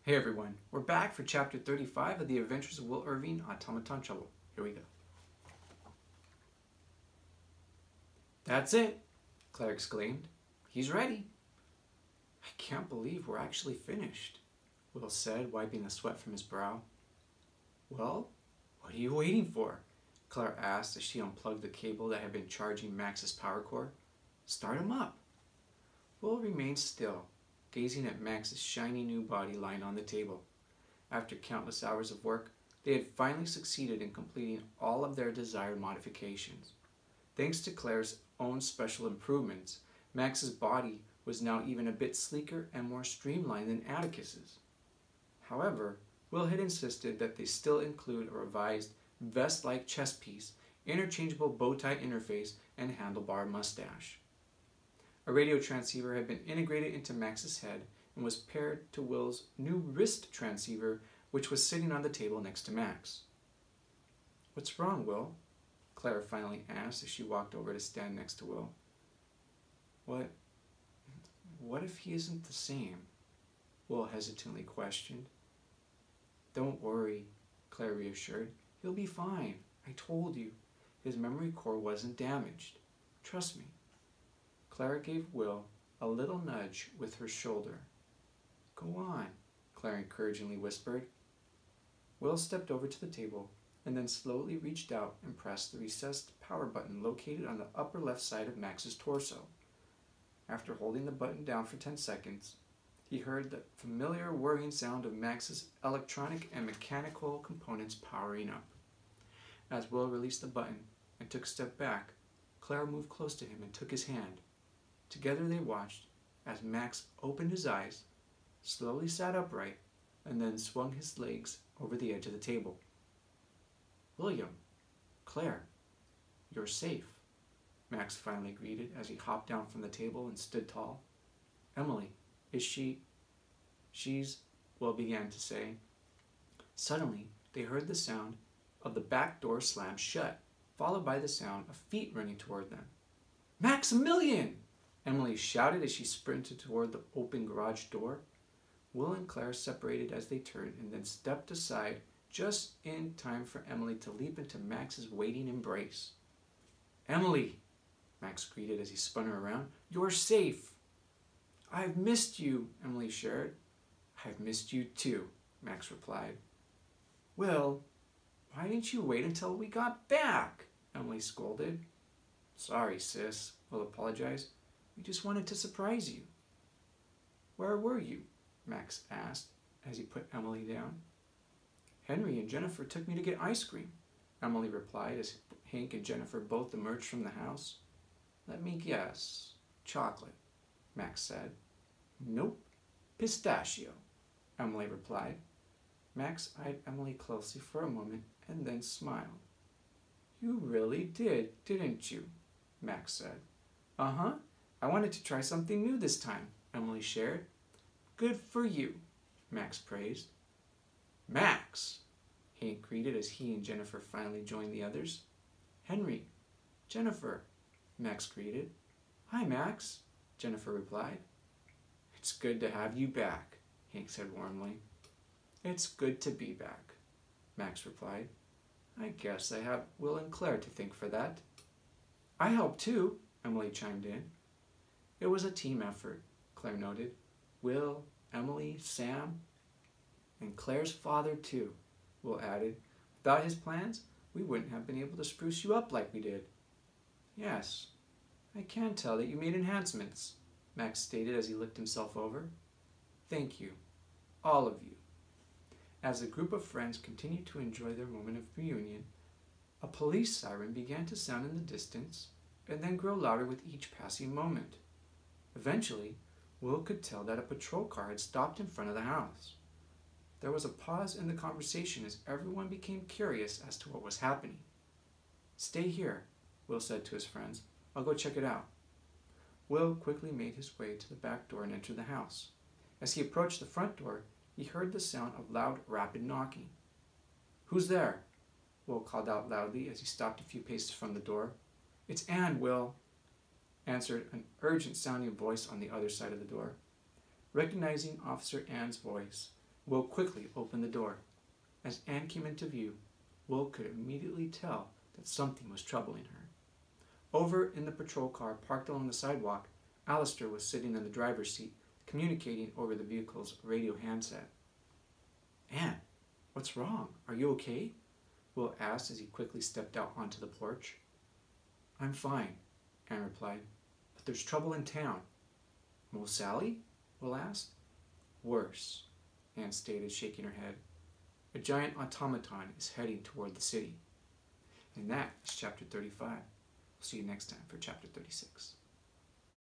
Hey everyone, we're back for chapter 35 of the Adventures of Will Irving, Automaton Trouble. Here we go. That's it, Claire exclaimed. He's ready. I can't believe we're actually finished, Will said, wiping the sweat from his brow. Well, what are you waiting for? Claire asked as she unplugged the cable that had been charging Max's power cord. Start him up. Will remained still, gazing at Max's shiny new body lying on the table. After countless hours of work, they had finally succeeded in completing all of their desired modifications. Thanks to Claire's own special improvements, Max's body was now even a bit sleeker and more streamlined than Atticus's. However, Will had insisted that they still include a revised vest-like chest piece, interchangeable bow-tie interface, and handlebar mustache. A radio transceiver had been integrated into Max's head and was paired to Will's new wrist transceiver, which was sitting on the table next to Max. What's wrong, Will? Claire finally asked as she walked over to stand next to Will. What if he isn't the same? Will hesitantly questioned. Don't worry, Claire reassured. He'll be fine. I told you. His memory core wasn't damaged. Trust me. Claire gave Will a little nudge with her shoulder. Go on, Claire encouragingly whispered. Will stepped over to the table and then slowly reached out and pressed the recessed power button located on the upper left side of Max's torso. After holding the button down for 10 seconds, he heard the familiar whirring sound of Max's electronic and mechanical components powering up. As Will released the button and took a step back, Claire moved close to him and took his hand. Together they watched as Max opened his eyes, slowly sat upright, and then swung his legs over the edge of the table. William, Claire, you're safe, Max finally greeted as he hopped down from the table and stood tall. Emily, is she's, Will began to say. Suddenly, they heard the sound of the back door slam shut, followed by the sound of feet running toward them. Maximilian! Emily shouted as she sprinted toward the open garage door. Will and Claire separated as they turned and then stepped aside just in time for Emily to leap into Max's waiting embrace. Emily, Max greeted as he spun her around. You're safe. I've missed you, Emily shared. I've missed you too, Max replied. Will, why didn't you wait until we got back? Emily scolded. Sorry, sis, Will apologized. We just wanted to surprise you. Where were you? Max asked as he put Emily down. Henry and Jennifer took me to get ice cream, Emily replied as Hank and Jennifer both emerged from the house. Let me guess. Chocolate, Max said. Nope, pistachio, Emily replied. Max eyed Emily closely for a moment and then smiled. You really did, didn't you? Max said. Uh-huh. I wanted to try something new this time, Emily shared. Good for you, Max praised. Max, Hank greeted as he and Jennifer finally joined the others. Henry, Jennifer, Max greeted. Hi, Max, Jennifer replied. It's good to have you back, Hank said warmly. It's good to be back, Max replied. I guess I have Will and Claire to thank for that. I helped too, Emily chimed in. It was a team effort, Claire noted. Will, Emily, Sam, and Claire's father too, Will added. Without his plans, we wouldn't have been able to spruce you up like we did. Yes, I can tell that you made enhancements, Max stated as he looked himself over. Thank you, all of you. As the group of friends continued to enjoy their moment of reunion, a police siren began to sound in the distance and then grow louder with each passing moment. Eventually, Will could tell that a patrol car had stopped in front of the house. There was a pause in the conversation as everyone became curious as to what was happening. Stay here, Will said to his friends. I'll go check it out. Will quickly made his way to the back door and entered the house. As he approached the front door, he heard the sound of loud, rapid knocking. Who's there? Will called out loudly as he stopped a few paces from the door. It's Anne, Will, answered an urgent-sounding voice on the other side of the door. Recognizing Officer Ann's voice, Will quickly opened the door. As Anne came into view, Will could immediately tell that something was troubling her. Over in the patrol car parked along the sidewalk, Alistair was sitting in the driver's seat, communicating over the vehicle's radio handset. Anne, what's wrong? Are you okay? Will asked as he quickly stepped out onto the porch. I'm fine, Anne replied, but there's trouble in town. Will Sally? Will asked. Worse, Anne stated, shaking her head. A giant automaton is heading toward the city. And that is chapter 35. We'll see you next time for chapter 36.